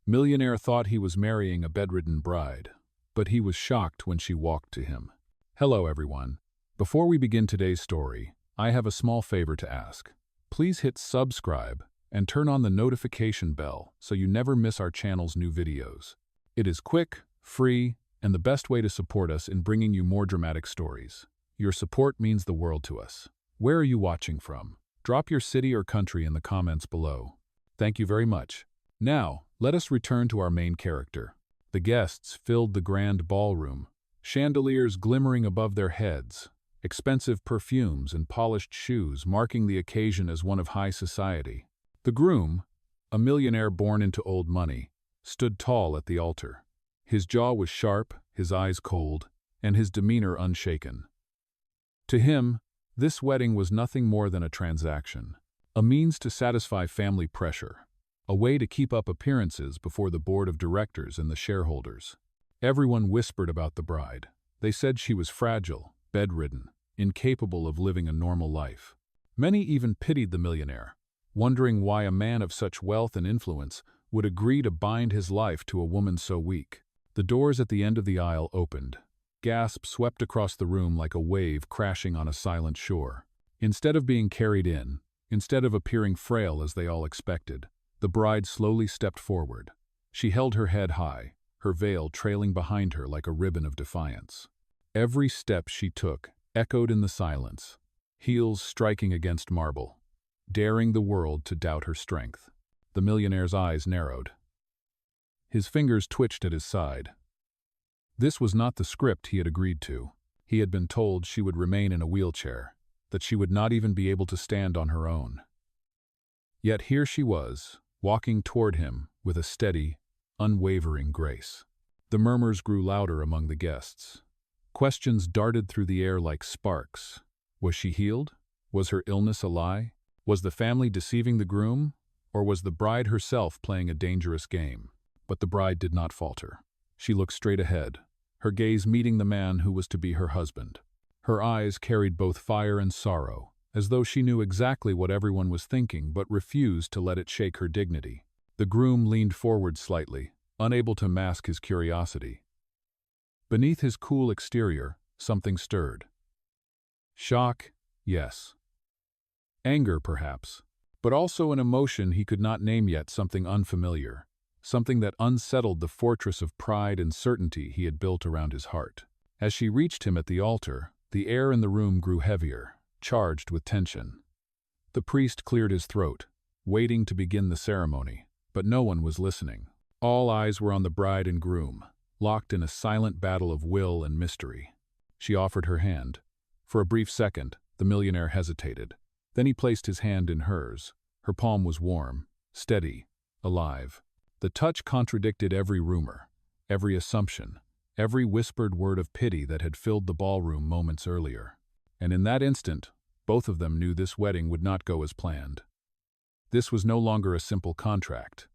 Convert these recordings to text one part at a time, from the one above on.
Millionaire thought he was marrying a bedridden bride, but he was shocked when she walked to him. Hello everyone. Before we begin today's story, I have a small favor to ask. Please hit subscribe and turn on the notification bell so you never miss our channel's new videos. It is quick, free, and the best way to support us in bringing you more dramatic stories. Your support means the world to us. Where are you watching from? Drop your city or country in the comments below. Thank you very much. Now, let us return to our main character. The guests filled the grand ballroom, chandeliers glimmering above their heads, expensive perfumes and polished shoes marking the occasion as one of high society. The groom, a millionaire born into old money, stood tall at the altar. His jaw was sharp, his eyes cold, and his demeanor unshaken. To him, this wedding was nothing more than a transaction, a means to satisfy family pressure, a way to keep up appearances before the board of directors and the shareholders. Everyone whispered about the bride. They said she was fragile, bedridden, incapable of living a normal life. Many even pitied the millionaire, wondering why a man of such wealth and influence would agree to bind his life to a woman so weak. The doors at the end of the aisle opened. Gasps swept across the room like a wave crashing on a silent shore. Instead of being carried in, instead of appearing frail as they all expected, the bride slowly stepped forward. She held her head high, her veil trailing behind her like a ribbon of defiance. Every step she took echoed in the silence, heels striking against marble, daring the world to doubt her strength. The millionaire's eyes narrowed. His fingers twitched at his side. This was not the script he had agreed to. He had been told she would remain in a wheelchair, that she would not even be able to stand on her own. Yet here she was, walking toward him with a steady, unwavering grace. The murmurs grew louder among the guests. Questions darted through the air like sparks. Was she healed? Was her illness a lie? Was the family deceiving the groom? Or was the bride herself playing a dangerous game? But the bride did not falter. She looked straight ahead, her gaze meeting the man who was to be her husband. Her eyes carried both fire and sorrow, as though she knew exactly what everyone was thinking but refused to let it shake her dignity. The groom leaned forward slightly, unable to mask his curiosity. Beneath his cool exterior, something stirred. Shock, yes. Anger, perhaps, but also an emotion he could not name yet, something unfamiliar, something that unsettled the fortress of pride and certainty he had built around his heart. As she reached him at the altar, the air in the room grew heavier, charged with tension. The priest cleared his throat, waiting to begin the ceremony, but no one was listening. All eyes were on the bride and groom, locked in a silent battle of will and mystery. She offered her hand. For a brief second, the millionaire hesitated. Then he placed his hand in hers. Her palm was warm, steady, alive. The touch contradicted every rumor, every assumption, every whispered word of pity that had filled the ballroom moments earlier. And in that instant, both of them knew this wedding would not go as planned. This was no longer a simple contract.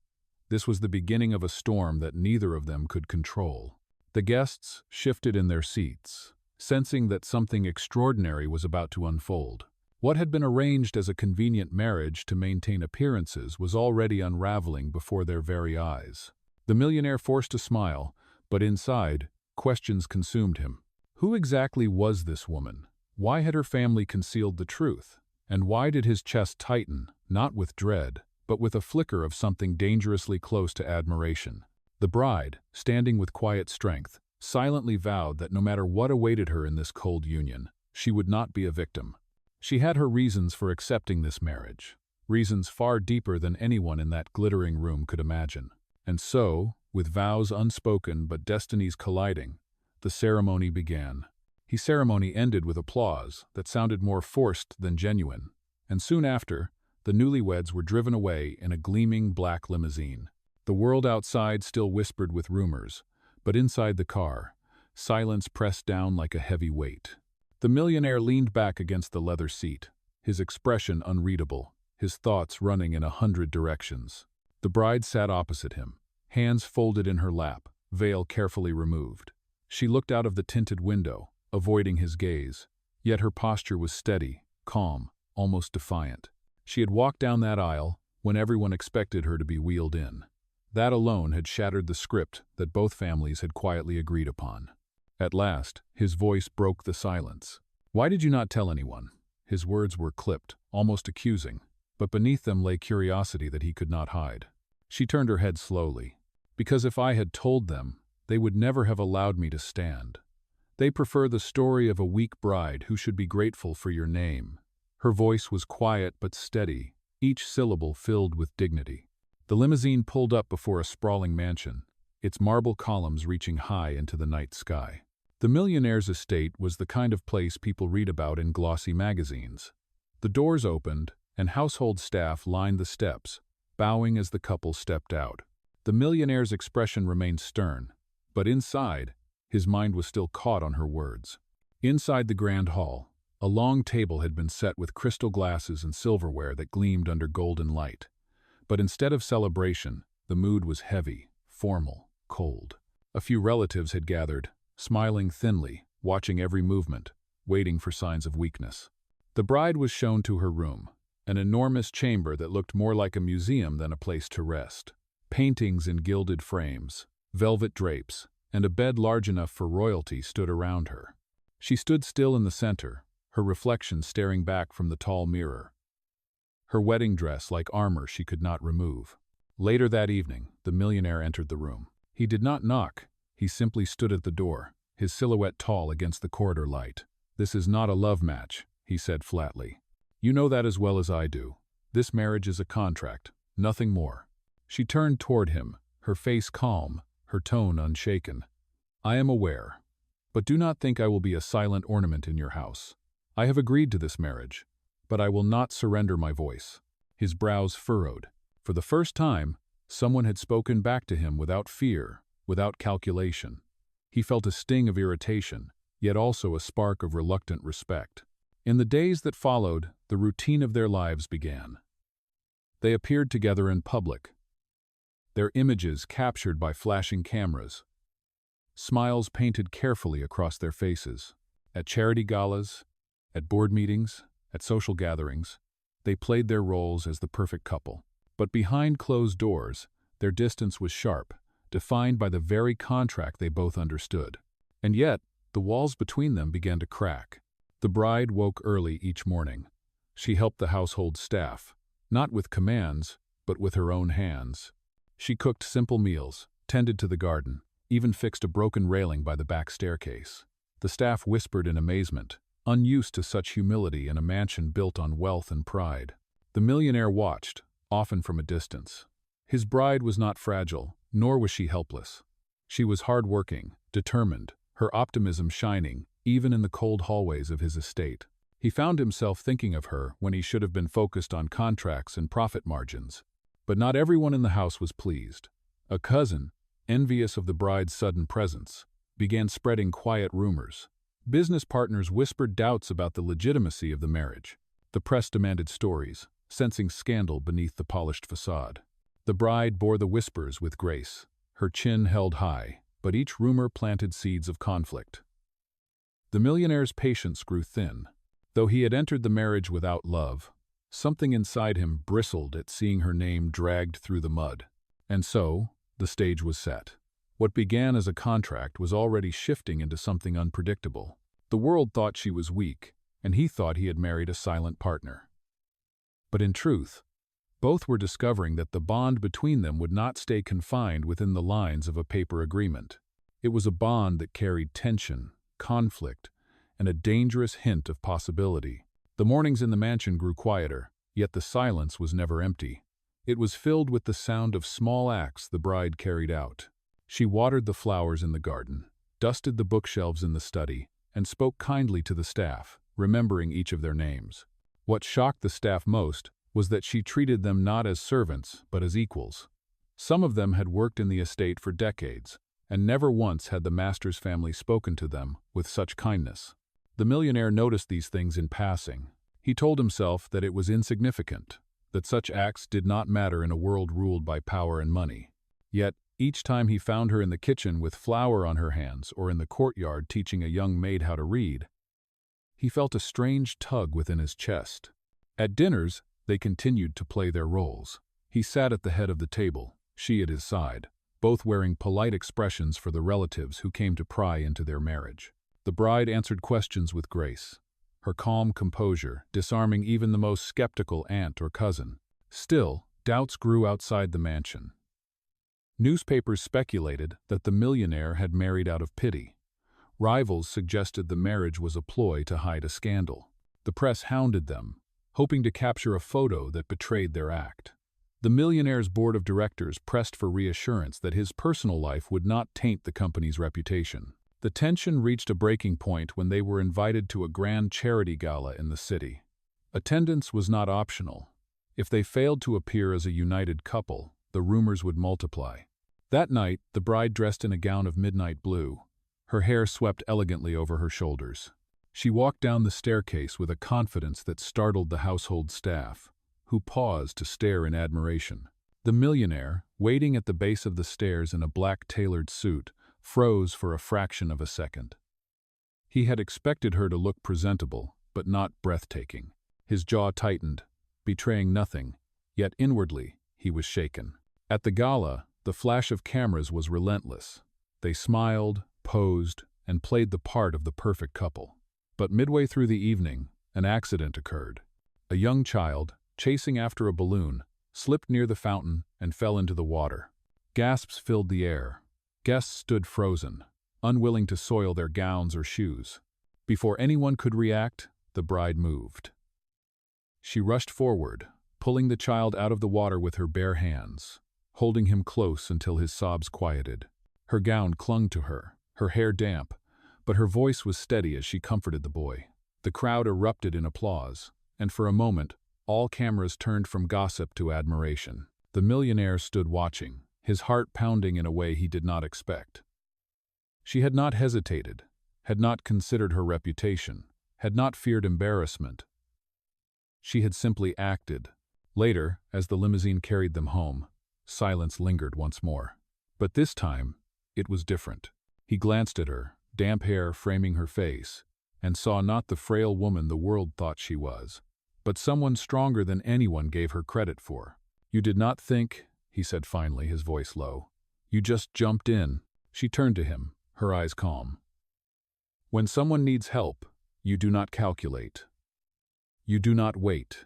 This was the beginning of a storm that neither of them could control. The guests shifted in their seats, sensing that something extraordinary was about to unfold. What had been arranged as a convenient marriage to maintain appearances was already unraveling before their very eyes. The millionaire forced a smile, but inside, questions consumed him. Who exactly was this woman? Why had her family concealed the truth? And why did his chest tighten, not with dread, but with a flicker of something dangerously close to admiration? The bride, standing with quiet strength, silently vowed that no matter what awaited her in this cold union, she would not be a victim. She had her reasons for accepting this marriage, reasons far deeper than anyone in that glittering room could imagine. And so, with vows unspoken but destinies colliding, the ceremony began. The ceremony ended with applause that sounded more forced than genuine, and soon after, the newlyweds were driven away in a gleaming black limousine. The world outside still whispered with rumors, but inside the car, silence pressed down like a heavy weight. The millionaire leaned back against the leather seat, his expression unreadable, his thoughts running in 100 directions. The bride sat opposite him, hands folded in her lap, veil carefully removed. She looked out of the tinted window, avoiding his gaze, yet her posture was steady, calm, almost defiant. She had walked down that aisle when everyone expected her to be wheeled in. That alone had shattered the script that both families had quietly agreed upon. At last, his voice broke the silence. "Why did you not tell anyone?" His words were clipped, almost accusing, but beneath them lay curiosity that he could not hide. She turned her head slowly. "Because if I had told them, they would never have allowed me to stand. They prefer the story of a weak bride who should be grateful for your name." Her voice was quiet but steady, each syllable filled with dignity. The limousine pulled up before a sprawling mansion, its marble columns reaching high into the night sky. The millionaire's estate was the kind of place people read about in glossy magazines. The doors opened, and household staff lined the steps, bowing as the couple stepped out. The millionaire's expression remained stern, but inside, his mind was still caught on her words. Inside the grand hall, a long table had been set with crystal glasses and silverware that gleamed under golden light. But instead of celebration, the mood was heavy, formal, cold. A few relatives had gathered, smiling thinly, watching every movement, waiting for signs of weakness. The bride was shown to her room, an enormous chamber that looked more like a museum than a place to rest. Paintings in gilded frames, velvet drapes, and a bed large enough for royalty stood around her. She stood still in the center, her reflection staring back from the tall mirror. Her wedding dress like armor she could not remove. Later that evening, the millionaire entered the room. He did not knock, he simply stood at the door, his silhouette tall against the corridor light. "This is not a love match," he said flatly. "You know that as well as I do. This marriage is a contract, nothing more." She turned toward him, her face calm, her tone unshaken. "I am aware. But do not think I will be a silent ornament in your house. I have agreed to this marriage, but I will not surrender my voice." His brows furrowed. For the first time, someone had spoken back to him without fear, without calculation. He felt a sting of irritation, yet also a spark of reluctant respect. In the days that followed, the routine of their lives began. They appeared together in public, their images captured by flashing cameras, smiles painted carefully across their faces. At charity galas, at board meetings, at social gatherings, they played their roles as the perfect couple. But behind closed doors, their distance was sharp, defined by the very contract they both understood. And yet, the walls between them began to crack. The bride woke early each morning. She helped the household staff, not with commands, but with her own hands. She cooked simple meals, tended to the garden, even fixed a broken railing by the back staircase. The staff whispered in amazement, unused to such humility in a mansion built on wealth and pride. The millionaire watched, often from a distance. His bride was not fragile, nor was she helpless. She was hard-working, determined, her optimism shining, even in the cold hallways of his estate. He found himself thinking of her when he should have been focused on contracts and profit margins. But not everyone in the house was pleased. A cousin, envious of the bride's sudden presence, began spreading quiet rumors. Business partners whispered doubts about the legitimacy of the marriage. The press demanded stories, sensing scandal beneath the polished facade. The bride bore the whispers with grace, her chin held high, but each rumor planted seeds of conflict. The millionaire's patience grew thin. Though he had entered the marriage without love, something inside him bristled at seeing her name dragged through the mud. And so, the stage was set. What began as a contract was already shifting into something unpredictable. The world thought she was weak, and he thought he had married a silent partner. But in truth, both were discovering that the bond between them would not stay confined within the lines of a paper agreement. It was a bond that carried tension, conflict, and a dangerous hint of possibility. The mornings in the mansion grew quieter, yet the silence was never empty. It was filled with the sound of small acts the bride carried out. She watered the flowers in the garden, dusted the bookshelves in the study, and spoke kindly to the staff, remembering each of their names. What shocked the staff most was that she treated them not as servants, but as equals. Some of them had worked in the estate for decades, and never once had the master's family spoken to them with such kindness. The millionaire noticed these things in passing. He told himself that it was insignificant, that such acts did not matter in a world ruled by power and money. Yet, each time he found her in the kitchen with flour on her hands or in the courtyard teaching a young maid how to read, he felt a strange tug within his chest. At dinners, they continued to play their roles. He sat at the head of the table, she at his side, both wearing polite expressions for the relatives who came to pry into their marriage. The bride answered questions with grace, her calm composure disarming even the most skeptical aunt or cousin. Still, doubts grew outside the mansion. Newspapers speculated that the millionaire had married out of pity. Rivals suggested the marriage was a ploy to hide a scandal. The press hounded them, hoping to capture a photo that betrayed their act. The millionaire's board of directors pressed for reassurance that his personal life would not taint the company's reputation. The tension reached a breaking point when they were invited to a grand charity gala in the city. Attendance was not optional. If they failed to appear as a united couple, the rumors would multiply. That night, the bride dressed in a gown of midnight blue, her hair swept elegantly over her shoulders. She walked down the staircase with a confidence that startled the household staff, who paused to stare in admiration. The millionaire, waiting at the base of the stairs in a black tailored suit, froze for a fraction of a second. He had expected her to look presentable, but not breathtaking. His jaw tightened, betraying nothing, yet inwardly he was shaken. At the gala, the flash of cameras was relentless. They smiled, posed, and played the part of the perfect couple. But midway through the evening, an accident occurred. A young child, chasing after a balloon, slipped near the fountain and fell into the water. Gasps filled the air. Guests stood frozen, unwilling to soil their gowns or shoes. Before anyone could react, the bride moved. She rushed forward, pulling the child out of the water with her bare hands, holding him close until his sobs quieted. Her gown clung to her, her hair damp, but her voice was steady as she comforted the boy. The crowd erupted in applause, and for a moment, all cameras turned from gossip to admiration. The millionaire stood watching, his heart pounding in a way he did not expect. She had not hesitated, had not considered her reputation, had not feared embarrassment. She had simply acted. Later, as the limousine carried them home, silence lingered once more. But this time, it was different. He glanced at her, damp hair framing her face, and saw not the frail woman the world thought she was, but someone stronger than anyone gave her credit for. "You did not think," he said finally, his voice low. "You just jumped in." She turned to him, her eyes calm. "When someone needs help, you do not calculate. You do not wait.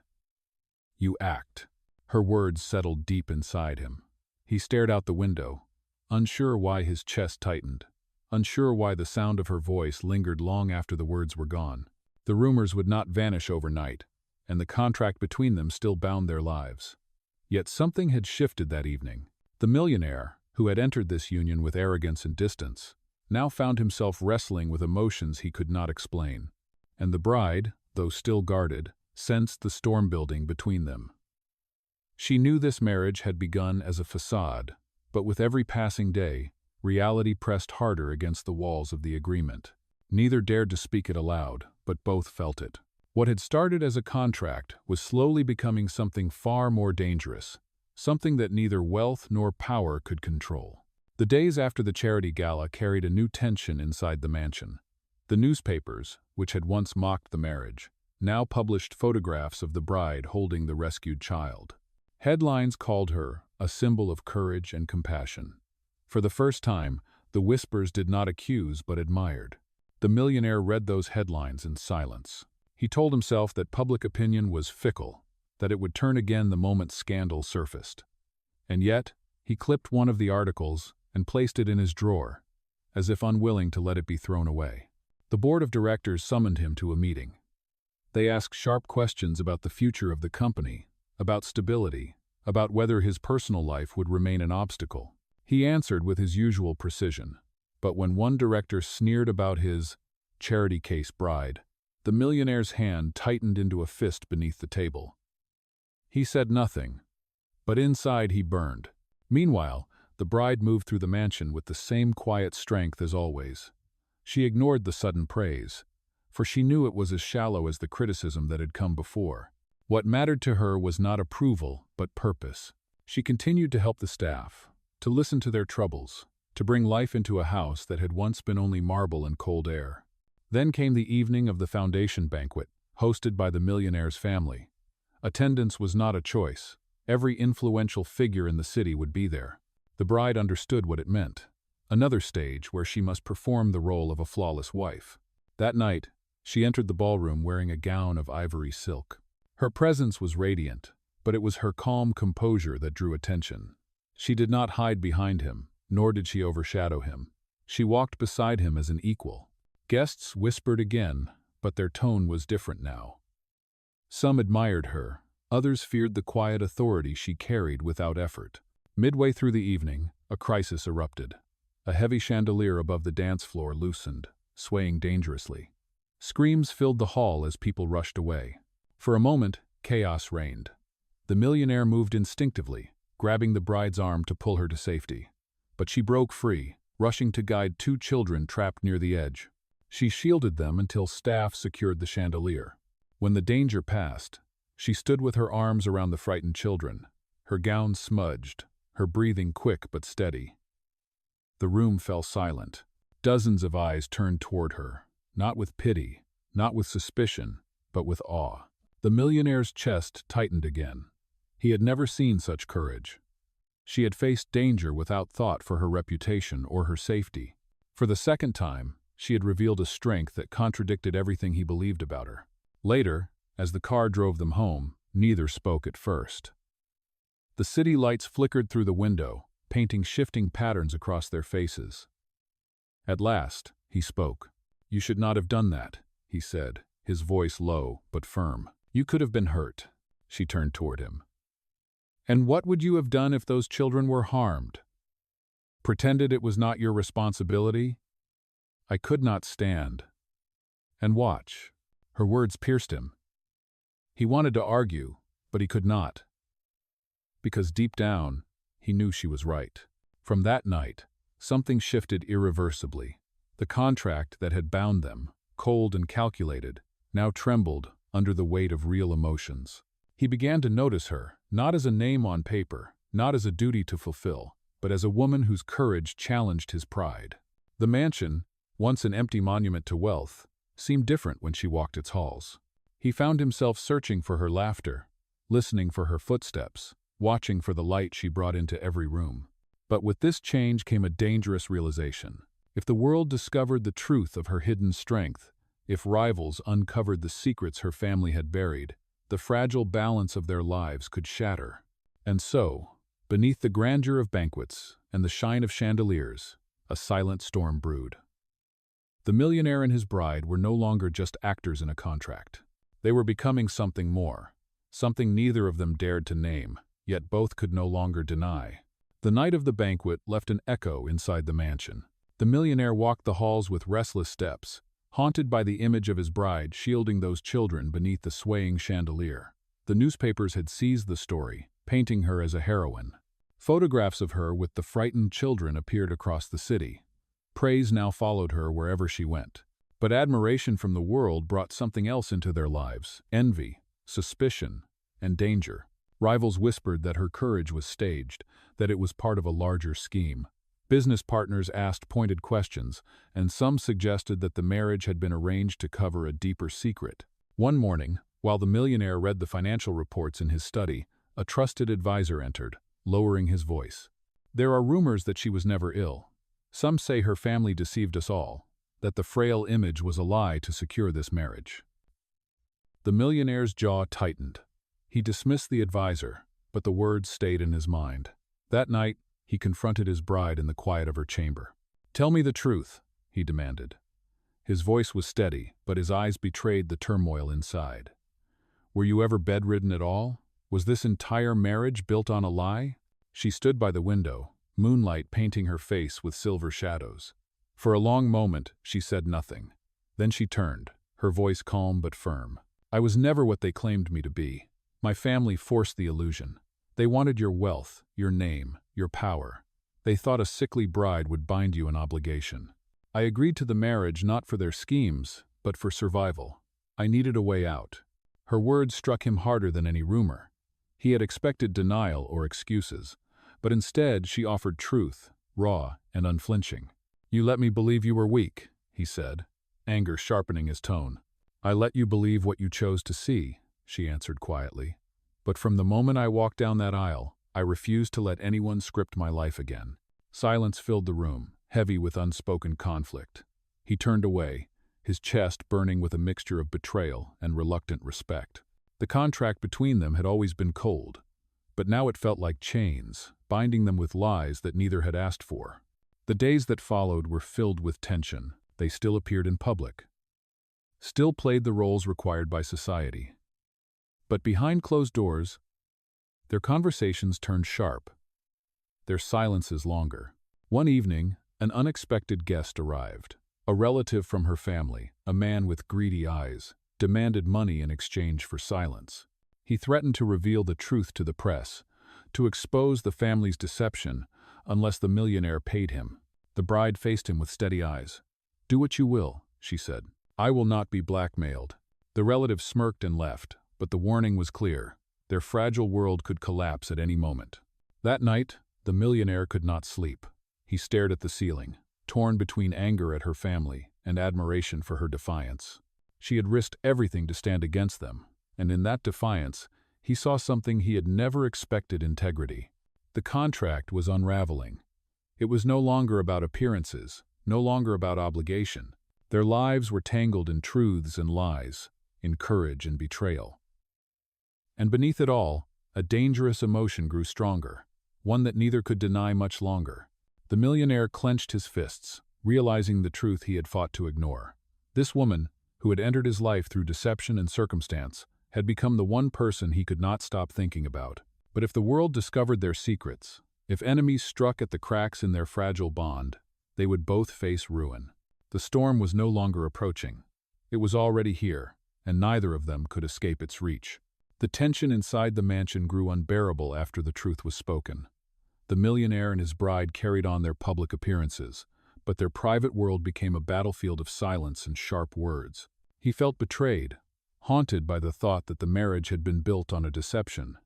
You act." Her words settled deep inside him. He stared out the window, unsure why his chest tightened, unsure why the sound of her voice lingered long after the words were gone. The rumors would not vanish overnight, and the contract between them still bound their lives. Yet something had shifted that evening. The millionaire, who had entered this union with arrogance and distance, now found himself wrestling with emotions he could not explain. And the bride, though still guarded, sensed the storm building between them. She knew this marriage had begun as a facade, but with every passing day, reality pressed harder against the walls of the agreement. Neither dared to speak it aloud, but both felt it. What had started as a contract was slowly becoming something far more dangerous, something that neither wealth nor power could control. The days after the charity gala carried a new tension inside the mansion. The newspapers, which had once mocked the marriage, now published photographs of the bride holding the rescued child. Headlines called her a symbol of courage and compassion. For the first time, the whispers did not accuse but admired. The millionaire read those headlines in silence. He told himself that public opinion was fickle, that it would turn again the moment scandal surfaced. And yet, he clipped one of the articles and placed it in his drawer, as if unwilling to let it be thrown away. The board of directors summoned him to a meeting. They asked sharp questions about the future of the company, about stability, about whether his personal life would remain an obstacle. He answered with his usual precision, but when one director sneered about his charity case bride, the millionaire's hand tightened into a fist beneath the table. He said nothing, but inside he burned. Meanwhile, the bride moved through the mansion with the same quiet strength as always. She ignored the sudden praise, for she knew it was as shallow as the criticism that had come before. What mattered to her was not approval, but purpose. She continued to help the staff, to listen to their troubles, to bring life into a house that had once been only marble and cold air. Then came the evening of the foundation banquet, hosted by the millionaire's family. Attendance was not a choice. Every influential figure in the city would be there. The bride understood what it meant. Another stage where she must perform the role of a flawless wife. That night, she entered the ballroom wearing a gown of ivory silk. Her presence was radiant, but it was her calm composure that drew attention. She did not hide behind him, nor did she overshadow him. She walked beside him as an equal. Guests whispered again, but their tone was different now. Some admired her, others feared the quiet authority she carried without effort. Midway through the evening, a crisis erupted. A heavy chandelier above the dance floor loosened, swaying dangerously. Screams filled the hall as people rushed away. For a moment, chaos reigned. The millionaire moved instinctively, grabbing the bride's arm to pull her to safety. But she broke free, rushing to guide two children trapped near the edge. She shielded them until staff secured the chandelier. When the danger passed, she stood with her arms around the frightened children, her gown smudged, her breathing quick but steady. The room fell silent. Dozens of eyes turned toward her, not with pity, not with suspicion, but with awe. The millionaire's chest tightened again. He had never seen such courage. She had faced danger without thought for her reputation or her safety. For the second time, she had revealed a strength that contradicted everything he believed about her. Later, as the car drove them home, neither spoke at first. The city lights flickered through the window, painting shifting patterns across their faces. At last, he spoke. "You should not have done that," he said, his voice low but firm. "You could have been hurt." She turned toward him. "And what would you have done if those children were harmed? Pretended it was not your responsibility?" "I could not stand and watch." Her words pierced him. He wanted to argue, but he could not. Because deep down, he knew she was right. From that night, something shifted irreversibly. The contract that had bound them, cold and calculated, now trembled under the weight of real emotions. He began to notice her, not as a name on paper, not as a duty to fulfill, but as a woman whose courage challenged his pride. The mansion, once an empty monument to wealth, seemed different when she walked its halls. He found himself searching for her laughter, listening for her footsteps, watching for the light she brought into every room. But with this change came a dangerous realization. If the world discovered the truth of her hidden strength, if rivals uncovered the secrets her family had buried, the fragile balance of their lives could shatter. And so, beneath the grandeur of banquets and the shine of chandeliers, a silent storm brewed. The millionaire and his bride were no longer just actors in a contract. They were becoming something more, something neither of them dared to name, yet both could no longer deny. The night of the banquet left an echo inside the mansion. The millionaire walked the halls with restless steps, haunted by the image of his bride shielding those children beneath the swaying chandelier. The newspapers had seized the story, painting her as a heroine. Photographs of her with the frightened children appeared across the city. Praise now followed her wherever she went. But admiration from the world brought something else into their lives: envy, suspicion, and danger. Rivals whispered that her courage was staged, that it was part of a larger scheme. Business partners asked pointed questions, and some suggested that the marriage had been arranged to cover a deeper secret. One morning, while the millionaire read the financial reports in his study, a trusted advisor entered, lowering his voice. "There are rumors that she was never ill. Some say her family deceived us all, that the frail image was a lie to secure this marriage." The millionaire's jaw tightened. He dismissed the advisor, but the words stayed in his mind. That night, he confronted his bride in the quiet of her chamber. "Tell me the truth," he demanded. His voice was steady, but his eyes betrayed the turmoil inside. "Were you ever bedridden at all? Was this entire marriage built on a lie?" She stood by the window, moonlight painting her face with silver shadows. For a long moment, she said nothing. Then she turned, her voice calm but firm. "I was never what they claimed me to be. My family forced the illusion. They wanted your wealth, your name, your power. They thought a sickly bride would bind you in obligation. I agreed to the marriage not for their schemes, but for survival. I needed a way out." Her words struck him harder than any rumor. He had expected denial or excuses, but instead she offered truth, raw and unflinching. "You let me believe you were weak," he said, anger sharpening his tone. "I let you believe what you chose to see," she answered quietly. "But from the moment I walked down that aisle, I refuse to let anyone script my life again. Silence filled the room, heavy with unspoken conflict. He turned away, his chest burning with a mixture of betrayal and reluctant respect. The contract between them had always been cold, but now it felt like chains, binding them with lies that neither had asked for. The days that followed were filled with tension. They still appeared in public, still played the roles required by society. But behind closed doors, their conversations turned sharp, their silences longer. One evening, an unexpected guest arrived. A relative from her family, a man with greedy eyes, demanded money in exchange for silence. He threatened to reveal the truth to the press, to expose the family's deception unless the millionaire paid him. The bride faced him with steady eyes. "Do what you will," she said. "I will not be blackmailed." The relative smirked and left, but the warning was clear. Their fragile world could collapse at any moment. That night, the millionaire could not sleep. He stared at the ceiling, torn between anger at her family and admiration for her defiance. She had risked everything to stand against them, and in that defiance, he saw something he had never expected: integrity. The contract was unraveling. It was no longer about appearances, no longer about obligation. Their lives were tangled in truths and lies, in courage and betrayal. And beneath it all, a dangerous emotion grew stronger, one that neither could deny much longer. The millionaire clenched his fists, realizing the truth he had fought to ignore. This woman, who had entered his life through deception and circumstance, had become the one person he could not stop thinking about. But if the world discovered their secrets, if enemies struck at the cracks in their fragile bond, they would both face ruin. The storm was no longer approaching. It was already here, and neither of them could escape its reach. The tension inside the mansion grew unbearable after the truth was spoken. The millionaire and his bride carried on their public appearances, but their private world became a battlefield of silence and sharp words. He felt betrayed, haunted by the thought that the marriage had been built on a deception.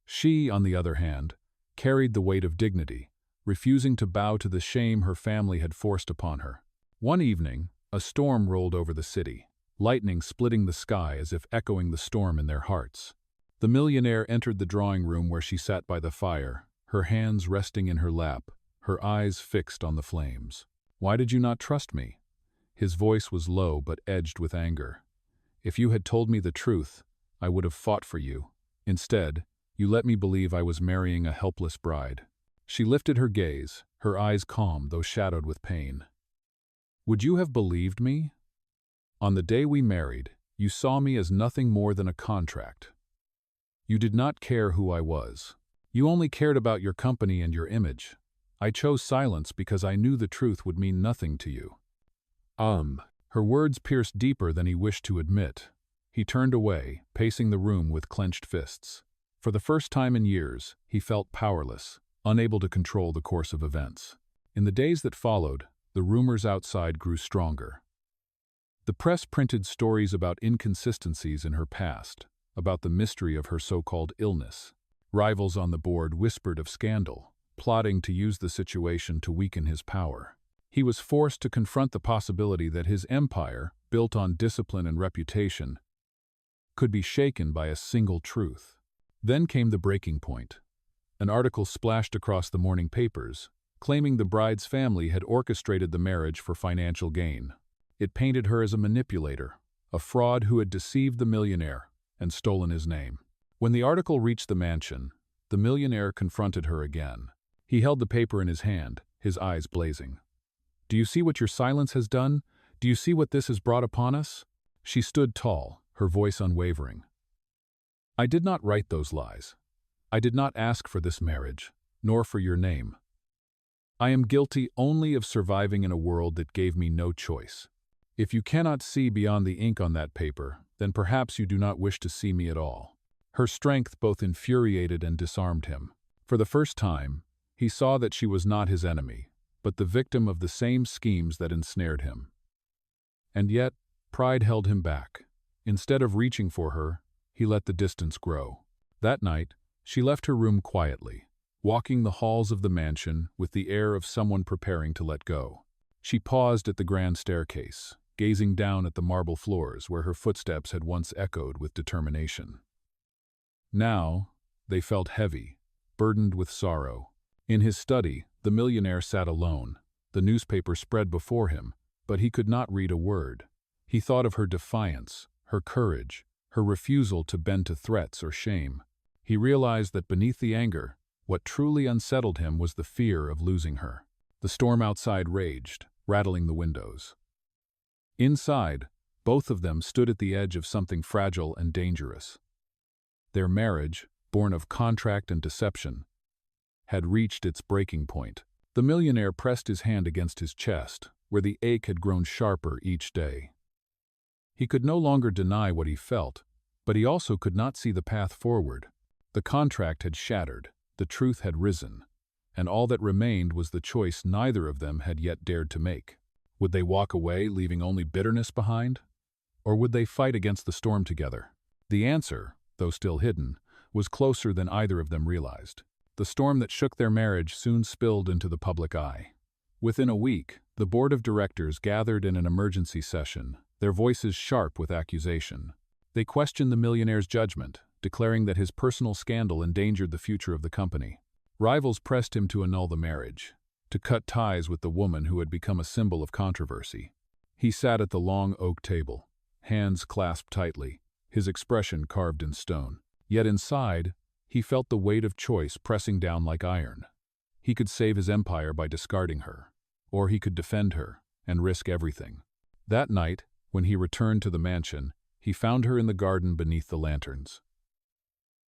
She, on the other hand, carried the weight of dignity, refusing to bow to the shame her family had forced upon her. One evening, a storm rolled over the city, lightning splitting the sky as if echoing the storm in their hearts. The millionaire entered the drawing room where she sat by the fire, her hands resting in her lap, her eyes fixed on the flames. "Why did you not trust me?" His voice was low but edged with anger. "If you had told me the truth, I would have fought for you. Instead, you let me believe I was marrying a helpless bride." She lifted her gaze, her eyes calm though shadowed with pain. "Would you have believed me? On the day we married, you saw me as nothing more than a contract. You did not care who I was. You only cared about your company and your image. I chose silence because I knew the truth would mean nothing to you." Her words pierced deeper than he wished to admit. He turned away, pacing the room with clenched fists. For the first time in years, he felt powerless, unable to control the course of events. In the days that followed, the rumors outside grew stronger. The press printed stories about inconsistencies in her past, about the mystery of her so-called illness. Rivals on the board whispered of scandal, plotting to use the situation to weaken his power. He was forced to confront the possibility that his empire, built on discipline and reputation, could be shaken by a single truth. Then came the breaking point. An article splashed across the morning papers, claiming the bride's family had orchestrated the marriage for financial gain. It painted her as a manipulator, a fraud who had deceived the millionaire and stolen his name. When the article reached the mansion, the millionaire confronted her again. He held the paper in his hand, his eyes blazing. "Do you see what your silence has done? Do you see what this has brought upon us?" She stood tall, her voice unwavering. "I did not write those lies. I did not ask for this marriage, nor for your name. I am guilty only of surviving in a world that gave me no choice. If you cannot see beyond the ink on that paper, then perhaps you do not wish to see me at all." Her strength both infuriated and disarmed him. For the first time, he saw that she was not his enemy, but the victim of the same schemes that ensnared him. And yet, pride held him back. Instead of reaching for her, he let the distance grow. That night, she left her room quietly, walking the halls of the mansion with the air of someone preparing to let go. She paused at the grand staircase, gazing down at the marble floors where her footsteps had once echoed with determination. Now, they felt heavy, burdened with sorrow. In his study, the millionaire sat alone, the newspaper spread before him, but he could not read a word. He thought of her defiance, her courage, her refusal to bend to threats or shame. He realized that beneath the anger, what truly unsettled him was the fear of losing her. The storm outside raged, rattling the windows. Inside, both of them stood at the edge of something fragile and dangerous. Their marriage, born of contract and deception, had reached its breaking point. The millionaire pressed his hand against his chest, where the ache had grown sharper each day. He could no longer deny what he felt, but he also could not see the path forward. The contract had shattered, the truth had risen, and all that remained was the choice neither of them had yet dared to make. Would they walk away, leaving only bitterness behind? Or would they fight against the storm together? The answer, though still hidden, was closer than either of them realized. The storm that shook their marriage soon spilled into the public eye. Within a week, the board of directors gathered in an emergency session, their voices sharp with accusation. They questioned the millionaire's judgment, declaring that his personal scandal endangered the future of the company. Rivals pressed him to annul the marriage, to cut ties with the woman who had become a symbol of controversy. He sat at the long oak table, hands clasped tightly, his expression carved in stone. Yet inside, he felt the weight of choice pressing down like iron. He could save his empire by discarding her, or he could defend her and risk everything. That night, when he returned to the mansion, he found her in the garden beneath the lanterns.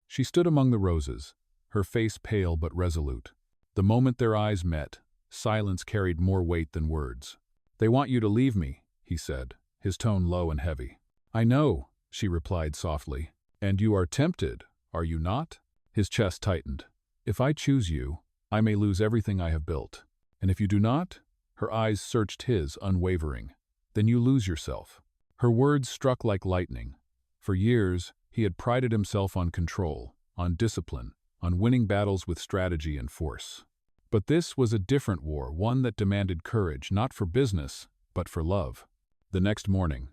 She stood among the roses, her face pale but resolute. The moment their eyes met, silence carried more weight than words. "They want you to leave me," he said, his tone low and heavy. "I know," she replied softly. "And you are tempted, are you not?" His chest tightened. "If I choose you, I may lose everything I have built. And if you do not?" Her eyes searched his, unwavering. "Then you lose yourself." Her words struck like lightning. For years, he had prided himself on control, on discipline, on winning battles with strategy and force. But this was a different war, one that demanded courage, not for business, but for love. The next morning,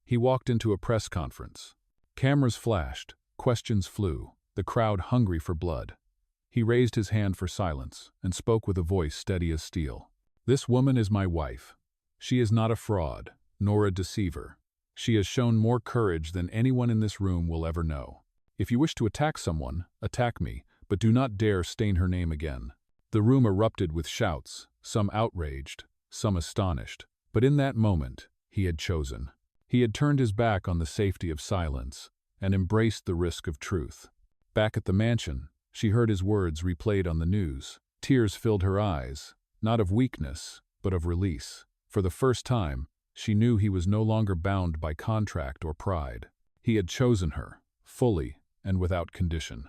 he walked into a press conference. Cameras flashed, questions flew, the crowd hungry for blood. He raised his hand for silence and spoke with a voice steady as steel. "This woman is my wife. She is not a fraud, nor a deceiver. She has shown more courage than anyone in this room will ever know. If you wish to attack someone, attack me, but do not dare stain her name again." The room erupted with shouts, some outraged, some astonished. But in that moment, he had chosen. He had turned his back on the safety of silence and embraced the risk of truth. Back at the mansion, she heard his words replayed on the news. Tears filled her eyes, not of weakness, but of release. For the first time, she knew he was no longer bound by contract or pride. He had chosen her, fully and without condition.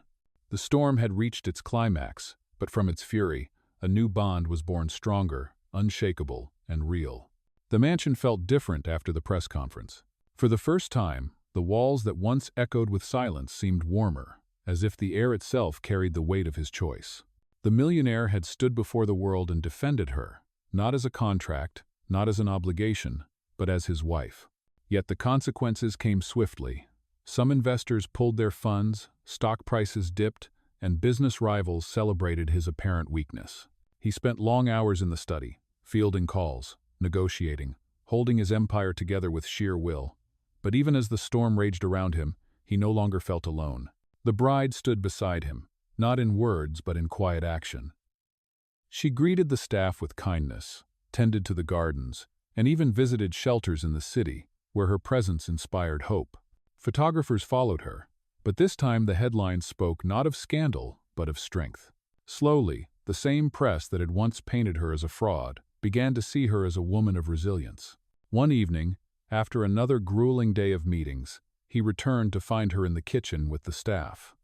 The storm had reached its climax, but from its fury, a new bond was born stronger, unshakable, and real. The mansion felt different after the press conference. For the first time, the walls that once echoed with silence seemed warmer, as if the air itself carried the weight of his choice. The millionaire had stood before the world and defended her, not as a contract, not as an obligation, but as his wife. Yet the consequences came swiftly. Some investors pulled their funds, stock prices dipped, and business rivals celebrated his apparent weakness. He spent long hours in the study, fielding calls, negotiating, holding his empire together with sheer will. But even as the storm raged around him, he no longer felt alone. The bride stood beside him, not in words but in quiet action. She greeted the staff with kindness, tended to the gardens, and even visited shelters in the city, where her presence inspired hope. Photographers followed her, but this time the headlines spoke not of scandal, but of strength. Slowly, the same press that had once painted her as a fraud began to see her as a woman of resilience. One evening, after another grueling day of meetings, he returned to find her in the kitchen with the staff.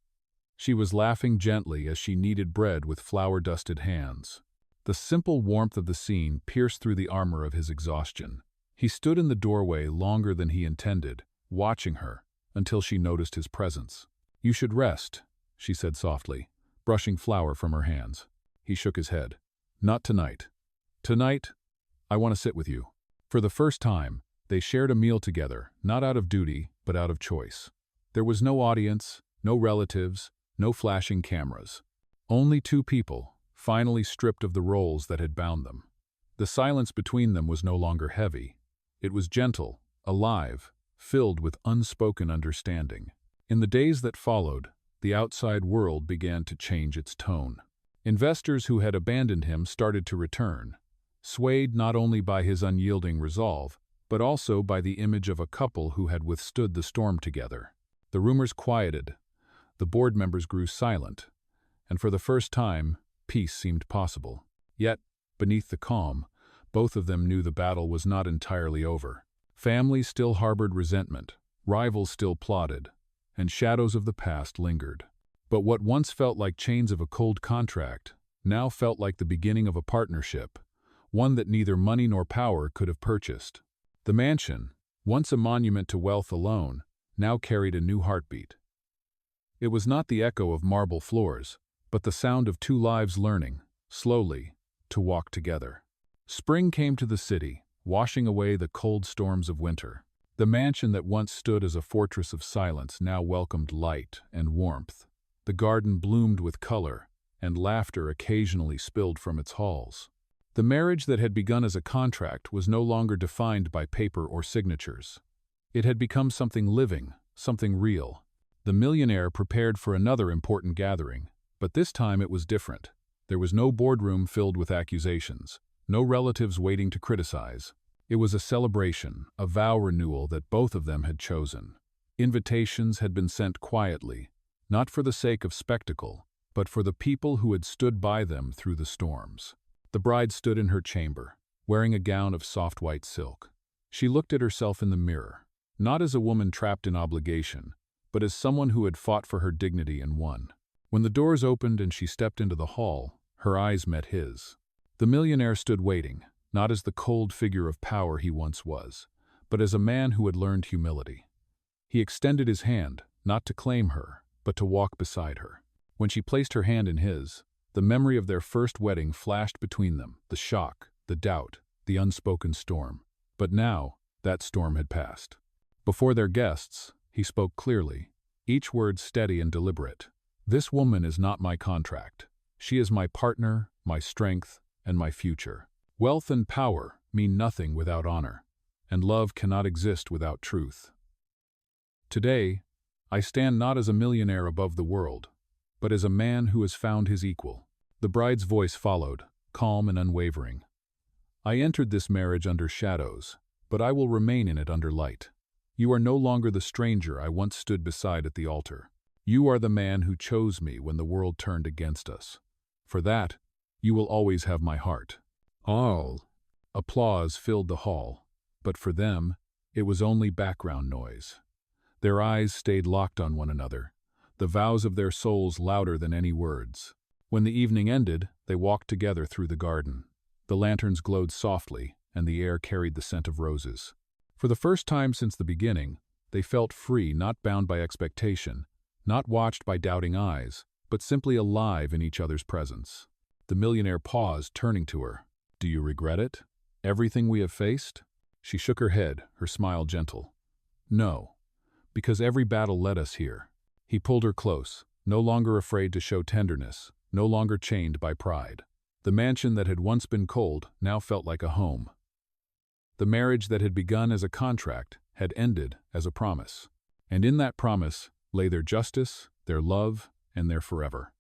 She was laughing gently as she kneaded bread with flour-dusted hands. The simple warmth of the scene pierced through the armor of his exhaustion. He stood in the doorway longer than he intended, watching her, until she noticed his presence. "You should rest," she said softly, brushing flour from her hands. He shook his head. "Not tonight. Tonight, I want to sit with you." For the first time, they shared a meal together, not out of duty, but out of choice. There was no audience, no relatives, no flashing cameras. Only two people, finally stripped of the roles that had bound them. The silence between them was no longer heavy. It was gentle, alive, filled with unspoken understanding. In the days that followed, the outside world began to change its tone. Investors who had abandoned him started to return, swayed not only by his unyielding resolve, but also by the image of a couple who had withstood the storm together. The rumors quieted, the board members grew silent, and for the first time, peace seemed possible. Yet, beneath the calm, both of them knew the battle was not entirely over. Families still harbored resentment, rivals still plotted, and shadows of the past lingered. But what once felt like chains of a cold contract now felt like the beginning of a partnership, one that neither money nor power could have purchased. The mansion, once a monument to wealth alone, now carried a new heartbeat. It was not the echo of marble floors, but the sound of two lives learning, slowly, to walk together. Spring came to the city, washing away the cold storms of winter. The mansion that once stood as a fortress of silence now welcomed light and warmth. The garden bloomed with color, and laughter occasionally spilled from its halls. The marriage that had begun as a contract was no longer defined by paper or signatures. It had become something living, something real. The millionaire prepared for another important gathering, but this time it was different. There was no boardroom filled with accusations, no relatives waiting to criticize. It was a celebration, a vow renewal that both of them had chosen. Invitations had been sent quietly, not for the sake of spectacle, but for the people who had stood by them through the storms. The bride stood in her chamber, wearing a gown of soft white silk. She looked at herself in the mirror, not as a woman trapped in obligation, but as someone who had fought for her dignity and won. When the doors opened and she stepped into the hall, her eyes met his. The millionaire stood waiting, not as the cold figure of power he once was, but as a man who had learned humility. He extended his hand, not to claim her, but to walk beside her. When she placed her hand in his, the memory of their first wedding flashed between them, the shock, the doubt, the unspoken storm. But now, that storm had passed. Before their guests, he spoke clearly, each word steady and deliberate. "This woman is not my contract. She is my partner, my strength, and my future. Wealth and power mean nothing without honor, and love cannot exist without truth. Today, I stand not as a millionaire above the world, but as a man who has found his equal." The bride's voice followed, calm and unwavering. "I entered this marriage under shadows, but I will remain in it under light. You are no longer the stranger I once stood beside at the altar. You are the man who chose me when the world turned against us. For that, you will always have my heart." All applause filled the hall, but for them, it was only background noise. Their eyes stayed locked on one another, the vows of their souls louder than any words. When the evening ended, they walked together through the garden. The lanterns glowed softly, and the air carried the scent of roses. For the first time since the beginning, they felt free, not bound by expectation, not watched by doubting eyes, but simply alive in each other's presence. The millionaire paused, turning to her. "Do you regret it? Everything we have faced?" She shook her head, her smile gentle. "No, because every battle led us here." He pulled her close, no longer afraid to show tenderness, no longer chained by pride. The mansion that had once been cold now felt like a home. The marriage that had begun as a contract had ended as a promise. And in that promise lay their justice, their love, and their forever.